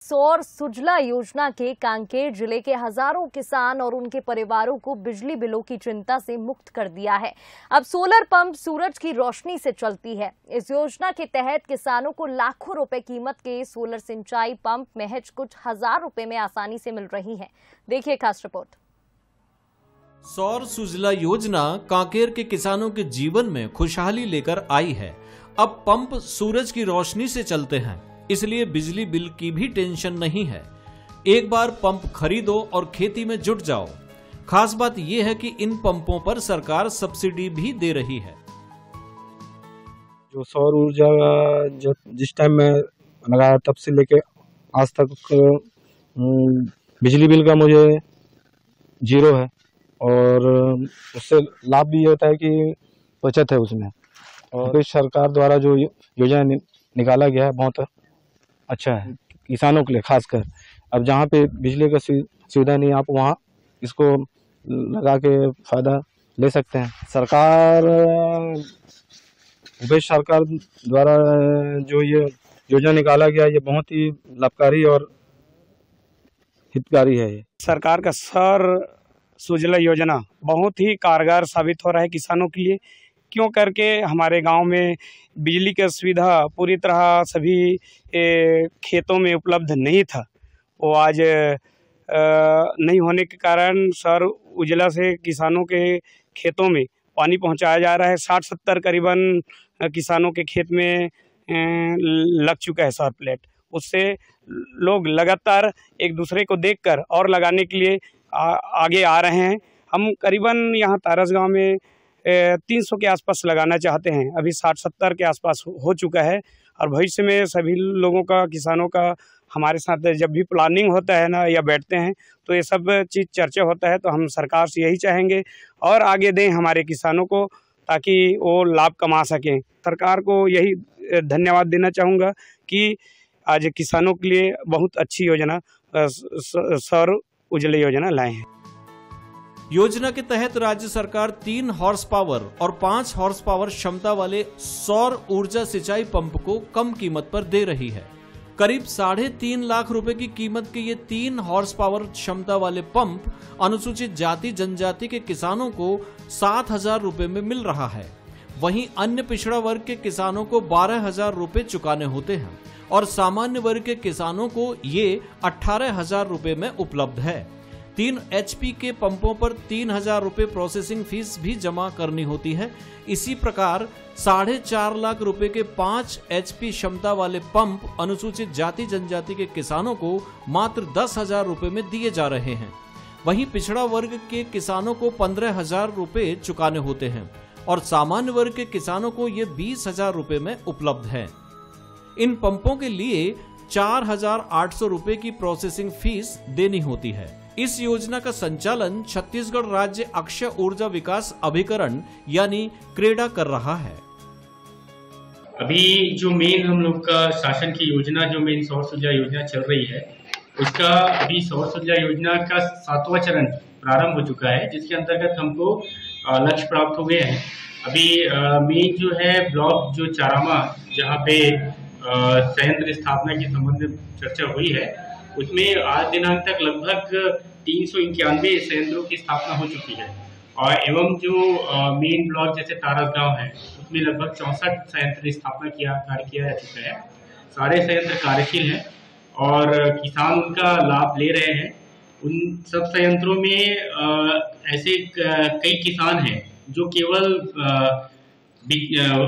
सौर सुजला योजना के कांकेर जिले के हजारों किसान और उनके परिवारों को बिजली बिलों की चिंता से मुक्त कर दिया है। अब सोलर पंप सूरज की रोशनी से चलती है। इस योजना के तहत किसानों को लाखों रुपए कीमत के सोलर सिंचाई पंप महज कुछ हजार रुपए में आसानी से मिल रही है। देखिए खास रिपोर्ट। सौर सुजला योजना कांकेर के किसानों के जीवन में खुशहाली लेकर आई है। अब पंप सूरज की रोशनी से चलते हैं, इसलिए बिजली बिल की भी टेंशन नहीं है। एक बार पंप खरीदो और खेती में जुट जाओ। खास बात यह है कि इन पंपों पर सरकार सब्सिडी भी दे रही है। जो सौर ऊर्जा जो जिस टाइम में लगाया तब से लेके आज तक बिजली बिल का मुझे 0 है और उससे लाभ भी ये होता है कि बचत है उसमें। और सरकार द्वारा जो योजना निकाला गया है बहुत अच्छा है किसानों के लिए खासकर। अब जहाँ पे बिजली का सुविधा नहीं, आप वहाँ इसको लगा के फायदा ले सकते हैं। भूपेश सरकार द्वारा जो ये योजना निकाला गया ये बहुत ही लाभकारी और हितकारी है। ये सरकार का सौर सुजला योजना बहुत ही कारगर साबित हो रहा है किसानों के लिए। क्यों करके हमारे गांव में बिजली की सुविधा पूरी तरह सभी खेतों में उपलब्ध नहीं था। वो आज नहीं होने के कारण सौर उजला से किसानों के खेतों में पानी पहुंचाया जा रहा है। 60-70 करीबन किसानों के खेत में लग चुका है सौर प्लेट। उससे लोग लगातार एक दूसरे को देखकर और लगाने के लिए आगे आ रहे हैं। हम करीबन यहाँ तारस गाँव में 300 के आसपास लगाना चाहते हैं। अभी 60-70 के आसपास हो चुका है और भविष्य में सभी लोगों का, किसानों का हमारे साथ जब भी प्लानिंग होता है ना या बैठते हैं तो ये सब चीज़ चर्चा होता है। तो हम सरकार से यही चाहेंगे और आगे दें हमारे किसानों को ताकि वो लाभ कमा सकें। सरकार को यही धन्यवाद देना चाहूँगा कि आज किसानों के लिए बहुत अच्छी योजना सौर उजला योजना लाए हैं। योजना के तहत राज्य सरकार 3 हॉर्स पावर और 5 हॉर्स पावर क्षमता वाले सौर ऊर्जा सिंचाई पंप को कम कीमत पर दे रही है। करीब 3.5 लाख रुपए की कीमत के ये 3 हॉर्स पावर क्षमता वाले पंप अनुसूचित जाति जनजाति के किसानों को 7,000 रुपए में मिल रहा है। वहीं अन्य पिछड़ा वर्ग के किसानों को 12,000 रुपए चुकाने होते हैं और सामान्य वर्ग के किसानों को ये 18,000 रुपए में उपलब्ध है। 3 HP के पंपों पर 3,000 रुपए प्रोसेसिंग फीस भी जमा करनी होती है। इसी प्रकार 4.5 लाख रुपए के 5 HP क्षमता वाले पंप अनुसूचित जाति जनजाति के किसानों को मात्र 10,000 रुपए में दिए जा रहे हैं। वहीं पिछड़ा वर्ग के किसानों को 15,000 रुपए चुकाने होते हैं और सामान्य वर्ग के किसानों को ये 20,000 रुपए में उपलब्ध है। इन पंपों के लिए 4,800 रुपए की प्रोसेसिंग फीस देनी होती है। इस योजना का संचालन छत्तीसगढ़ राज्य अक्षय ऊर्जा विकास अभिकरण यानी क्रेडा कर रहा है। अभी जो मेन हम लोग का शासन की योजना जो मेन सौर सुजला योजना चल रही है उसका अभी सौर सुजला योजना का 7वां चरण प्रारंभ हो चुका है, जिसके अंतर्गत हमको लक्ष्य प्राप्त हो गए हैं। अभी मेन जो है ब्लॉक जो चारामा जहाँ पे संयंत्र स्थापना के संबंध में चर्चा हुई है उसमें आज दिनांक तक लगभग 391 संयंत्रों की स्थापना हो चुकी है। और एवं जो मेन ब्लॉक जैसे तारस गांव है उसमें लगभग 64 संयंत्र स्थापना कार्य किया जा चुका है। सारे संयंत्र कार्यशील हैं और किसान उनका लाभ ले रहे हैं। उन सब संयंत्रों में ऐसे कई किसान हैं जो केवल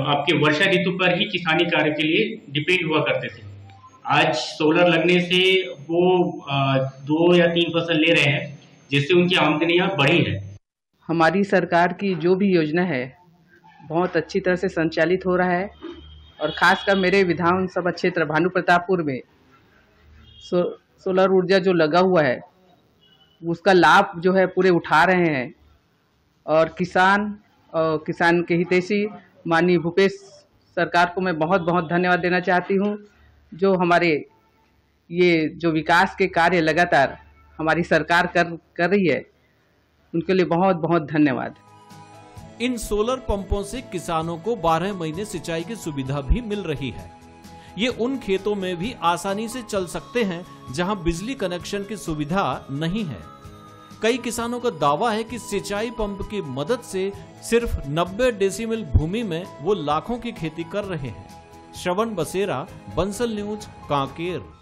आपके वर्षा ऋतु पर ही किसानी कार्य के लिए डिपेंड हुआ करते थे। आज सोलर लगने से वो 2 या 3 फसल ले रहे हैं, जिससे उनकी आमदनियां बढ़ी है। हमारी सरकार की जो भी योजना है बहुत अच्छी तरह से संचालित हो रहा है और खासकर मेरे विधानसभा क्षेत्र भानु प्रतापपुर में सोलर ऊर्जा जो लगा हुआ है उसका लाभ जो है पूरे उठा रहे हैं। और किसान के हितैषी माननीय भूपेश सरकार को मैं बहुत बहुत धन्यवाद देना चाहती हूँ, जो हमारे ये जो विकास के कार्य लगातार हमारी सरकार कर रही है, उनके लिए बहुत बहुत धन्यवाद। इन सोलर पंपों से किसानों को 12 महीने सिंचाई की सुविधा भी मिल रही है। ये उन खेतों में भी आसानी से चल सकते हैं जहां बिजली कनेक्शन की सुविधा नहीं है। कई किसानों का दावा है कि सिंचाई पंप की मदद से सिर्फ 90 डेसिमल भूमि में वो लाखों की खेती कर रहे हैं। श्रवण बसेरा, बंसल न्यूज, कांकेर।